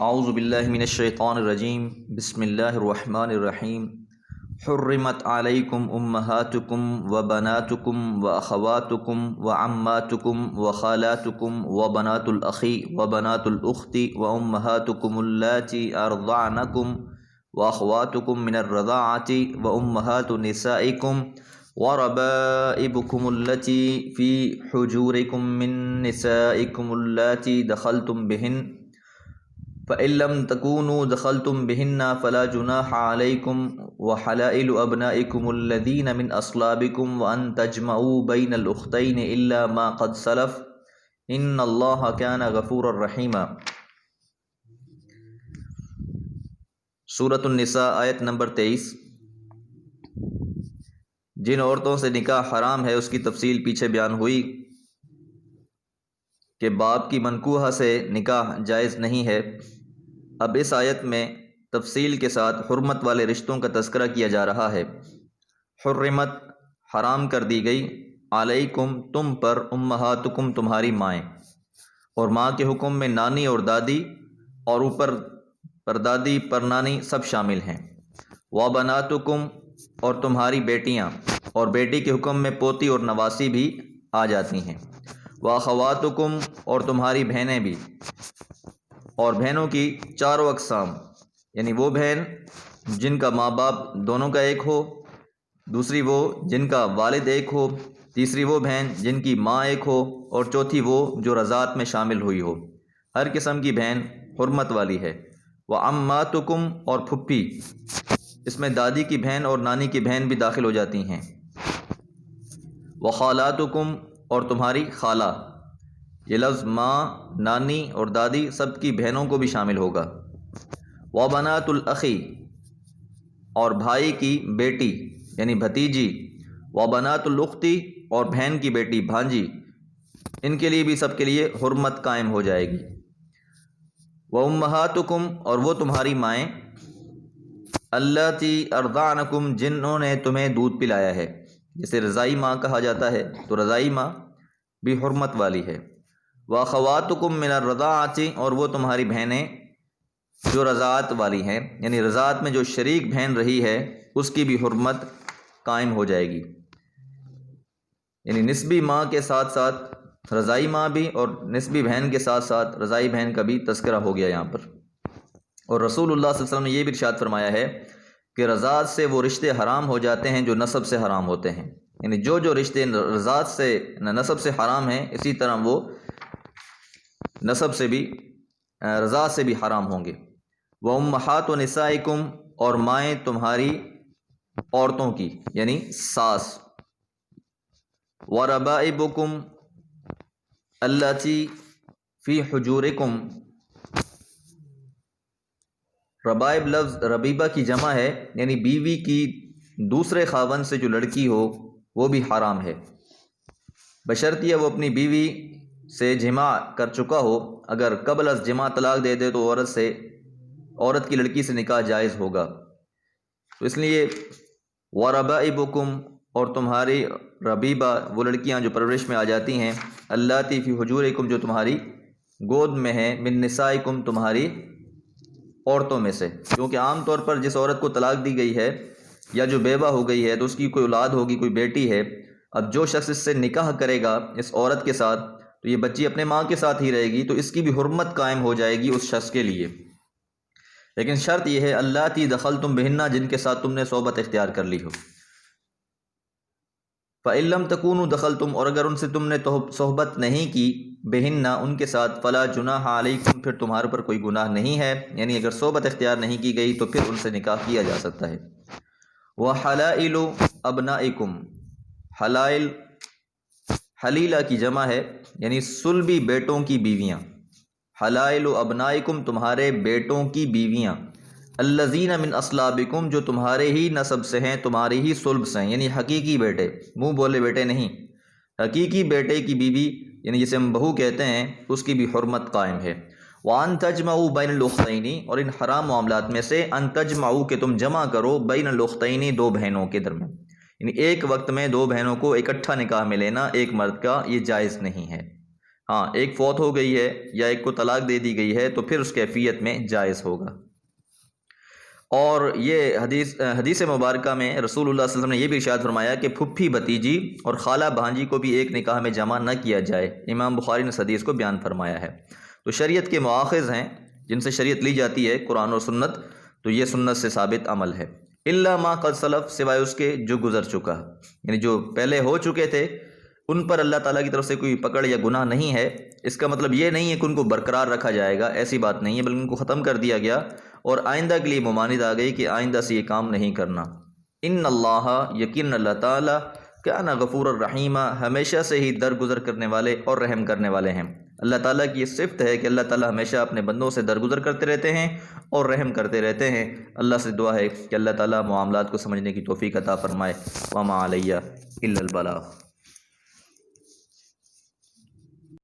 اعوذ باللہ من الشیطان الرجیم بسم اللہ الرحمن الرحیم حرمت علیکم امہاتکم وبناتکم واخواتکم وعماتکم وخالاتکم وبنات الاخی وبنات الاخت وامہاتکم اللاتی ارضعنکم واخواتکم من الرضاعۃ وامہات نسائکم وربائبکم التی فی حجورکم من نسائکم اللاتی دخلتم بہن فَإِن لَّمْ تَكُونُوا دَخَلْتُم بِهِنَّ فَلَا جُنَاحَ عَلَيْكُمْ وَحَلَائِلُ أَبْنَائِكُمُ الَّذِينَ مِنْ أَصْلَابِكُمْ وَأَن تَجْمَعُوا بَيْنَ الْأُخْتَيْنِ إِلَّا مَا قَدْ سَلَفَ إِنَّ اللَّهَ كَانَ غَفُورًا رَحِيمًا۔ سورۃ النساء آیت نمبر 23۔ جن عورتوں سے نکاح حرام ہے اس کی تفصیل پیچھے بیان ہوئی کہ باپ کی منکوحہ سے نکاح جائز نہیں ہے۔ اب اس آیت میں تفصیل کے ساتھ حرمت والے رشتوں کا تذکرہ کیا جا رہا ہے۔ حرمت حرام کر دی گئی، علیکم تم پر، امہاتکم تمہاری مائیں، اور ماں کے حکم میں نانی اور دادی، اور اوپر پردادی پرنانی سب شامل ہیں۔ وبناتکم اور تمہاری بیٹیاں، اور بیٹی کے حکم میں پوتی اور نواسی بھی آ جاتی ہیں۔ واخواتکم اور تمہاری بہنیں بھی، اور بہنوں کی چاروں اقسام، یعنی وہ بہن جن کا ماں باپ دونوں کا ایک ہو، دوسری وہ جن کا والد ایک ہو، تیسری وہ بہن جن کی ماں ایک ہو، اور چوتھی وہ جو رضاعت میں شامل ہوئی ہو۔ ہر قسم کی بہن حرمت والی ہے۔ وعماتکم اور پھپھی، اس میں دادی کی بہن اور نانی کی بہن بھی داخل ہو جاتی ہیں۔ وخالاتکم اور تمہاری خالہ، یہ لفظ ماں، نانی اور دادی سب کی بہنوں کو بھی شامل ہوگا۔ وبنات الاخی اور بھائی کی بیٹی یعنی بھتیجی، وبنات الاختی اور بہن کی بیٹی بھانجی، ان کے لیے بھی سب کے لیے حرمت قائم ہو جائے گی۔ وامہاتکم اور وہ تمہاری مائیں، اللاتی ارضعنکم جنہوں نے تمہیں دودھ پلایا ہے، جسے رضائی ماں کہا جاتا ہے، تو رضائی ماں بھی حرمت والی ہے۔ واخواتکم من الرضاعۃ اور وہ تمہاری بہنیں جو رضاعت والی ہیں، یعنی رضاعت میں جو شریک بہن رہی ہے اس کی بھی حرمت قائم ہو جائے گی۔ یعنی نسبی ماں کے ساتھ ساتھ رضائی ماں بھی، اور نسبی بہن کے ساتھ ساتھ رضائی بہن کا بھی تذکرہ ہو گیا یہاں پر۔ اور رسول اللہ صلی اللہ علیہ وسلم نے یہ بھی ارشاد فرمایا ہے کہ رضاعت سے وہ رشتے حرام ہو جاتے ہیں جو نسب سے حرام ہوتے ہیں۔ یعنی جو رشتے رضاعت سے نسب سے حرام ہیں، اسی طرح وہ نسب سے بھی، رضاعت سے بھی حرام ہوں گے۔ وامہات نسائکم اور مائیں تمہاری عورتوں کی یعنی ساس۔ وربائبکم اللاتی فی حجورکم، ربائب لفظ ربیبہ کی جمع ہے، یعنی بیوی کی دوسرے خاوند سے جو لڑکی ہو وہ بھی حرام ہے، بشرطیہ وہ اپنی بیوی سے جماع کر چکا ہو۔ اگر قبل از جماع طلاق دے دے تو عورت کی لڑکی سے نکاح جائز ہوگا۔ تو اس لیے وربائبکم اور تمہاری ربیبہ وہ لڑکیاں جو پرورش میں آ جاتی ہیں، اللاتی فی حجورکم جو تمہاری گود میں ہیں، من نسائکم تمہاری عورتوں میں سے، کیونکہ عام طور پر جس عورت کو طلاق دی گئی ہے یا جو بیوہ ہو گئی ہے تو اس کی کوئی اولاد ہوگی، کوئی بیٹی ہے۔ اب جو شخص اس سے نکاح کرے گا اس عورت کے ساتھ تو یہ بچی اپنے ماں کے ساتھ ہی رہے گی، تو اس کی بھی حرمت قائم ہو جائے گی اس شخص کے لیے۔ لیکن شرط یہ ہے اللاتی دخلتم بہنہ جن کے ساتھ تم نے صحبت اختیار کر لی ہو۔ فَإِن لَّمْ تَكُونُوا دَخَلْتُمْ اور اگر ان سے تم نے صحبت نہیں کی، بہنہ ان کے ساتھ، فَلَا جُنَاحَ عَلَيْكُمْ پھر تمہارے پر کوئی گناہ نہیں ہے، یعنی اگر صحبت اختیار نہیں کی گئی تو پھر ان سے نکاح کیا جا سکتا ہے۔ وَحَلَائِلُ أَبْنَائِكُمْ، حلائل حلیلہ کی جمع ہے، یعنی صلبی بیٹوں کی بیویاں۔ حلائل ابنائکم تمہارے بیٹوں کی بیویاں، الذین من اصلابکم جو تمہارے ہی نسب سے ہیں، تمہاری ہی صلب سے ہیں، یعنی حقیقی بیٹے، منہ بولے بیٹے نہیں، حقیقی بیٹے کی بیوی یعنی جسے ہم بہو کہتے ہیں، اس کی بھی حرمت قائم ہے۔ وَأَن تَجْمَعُوا بَيْنَ الْأُخْتَيْنِ اور ان حرام معاملات میں سے ان تجمعوا کہ تم جمع کرو، بین الاختین دو بہنوں کے درمیان، یعنی ایک وقت میں دو بہنوں کو اکٹھا نکاح میں لینا ایک مرد کا یہ جائز نہیں ہے۔ ہاں ایک فوت ہو گئی ہے یا ایک کو طلاق دے دی گئی ہے تو پھر اس کیفیت میں جائز ہوگا۔ اور یہ حدیث مبارکہ میں رسول اللہ صلی اللہ علیہ وسلم نے یہ بھی ارشاد فرمایا کہ پھپھی بھتیجی اور خالہ بھانجی کو بھی ایک نکاح میں جمع نہ کیا جائے۔ امام بخاری نے اس حدیث کو بیان فرمایا ہے۔ تو شریعت کے مؤاخذ ہیں جن سے شریعت لی جاتی ہے قرآن اور سنت، تو یہ سنت سے ثابت عمل ہے۔ الا ما قد سلف، سوائے اس کے جو گزر چکا، یعنی جو پہلے ہو چکے تھے ان پر اللہ تعالیٰ کی طرف سے کوئی پکڑ یا گناہ نہیں ہے۔ اس کا مطلب یہ نہیں ہے کہ ان کو برقرار رکھا جائے گا، ایسی بات نہیں ہے، بلکہ ان کو ختم کر دیا گیا اور آئندہ کے لیے ممانعت آ گئی کہ آئندہ سے یہ کام نہیں کرنا۔ ان اللہ، یقین اللہ تعالیٰ، کان غفور الرحیم، ہمیشہ سے ہی درگزر کرنے والے اور رحم کرنے والے ہیں۔ اللہ تعالیٰ کی یہ صفت ہے کہ اللہ تعالیٰ ہمیشہ اپنے بندوں سے درگزر کرتے رہتے ہیں اور رحم کرتے رہتے ہیں۔ اللہ سے دعا ہے کہ اللہ تعالیٰ معاملات کو سمجھنے کی توفیق عطا فرمائے۔ وما علیہ الا البلاغ۔